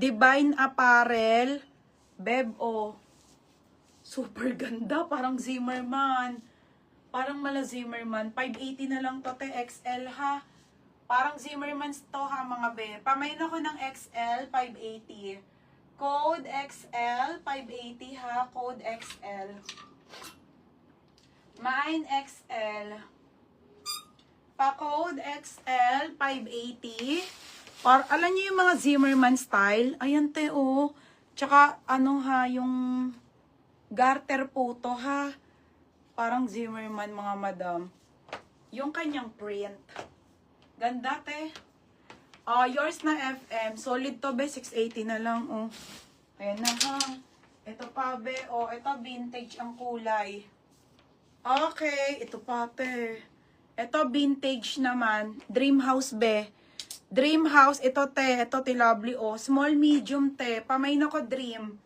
Divine Apparel. Beb, oh. Super ganda. Parang Zimmerman. Parang mala Zimmerman. 580 na lang to, te. XL, ha? Parang Zimmerman to, ha, mga be. Pamain ako ng XL, 580. Code XL, 580, ha? Code XL. Mine XL. Pa-code XL, 580. Or, alam niyo yung mga Zimmerman style? Ayan, te, oh. Tsaka, ano, ha, yung garter po to, ha? Parang Zimmerman, mga madam. Yung kanyang print. Ganda, te. Yours na FM. Solid to, be. 680 na lang, oh. Ayan na, ha. Ito pa, be. Oh, ito, vintage ang kulay. Okay. Ito pa, te. Ito, vintage naman. Dream House, be. Dream House. Ito, te. Ito, te, lovely, oh. Small, medium, te. Pamain ako, Dream.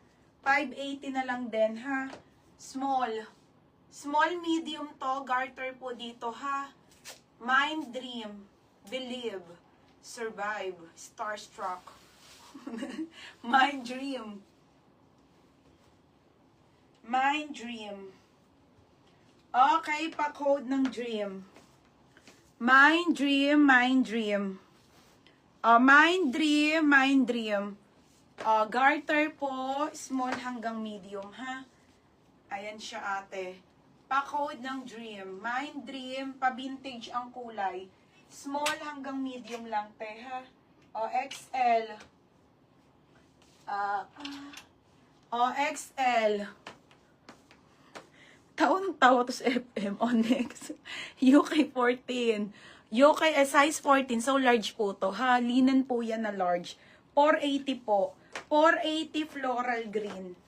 580 na lang din, ha. Small. Small, medium to. Garter po dito, ha. Mind, dream. Believe. Survive. Starstruck. Mind, dream. Mind, dream. Okay, pa-code ng dream. Mind, dream, mind, dream. Mind, dream, mind, dream. Garter po, small hanggang medium, ha? Ayan siya, ate. Pa-code ng dream. Mind, dream, pa-vintage ang kulay. Small hanggang medium lang, te, ha? XL. XL. Taon-tawa to sa FM. Next. UK 14. UK, size 14. So, large po to, ha? Linen po yan na large. 480 po. 480 floral green.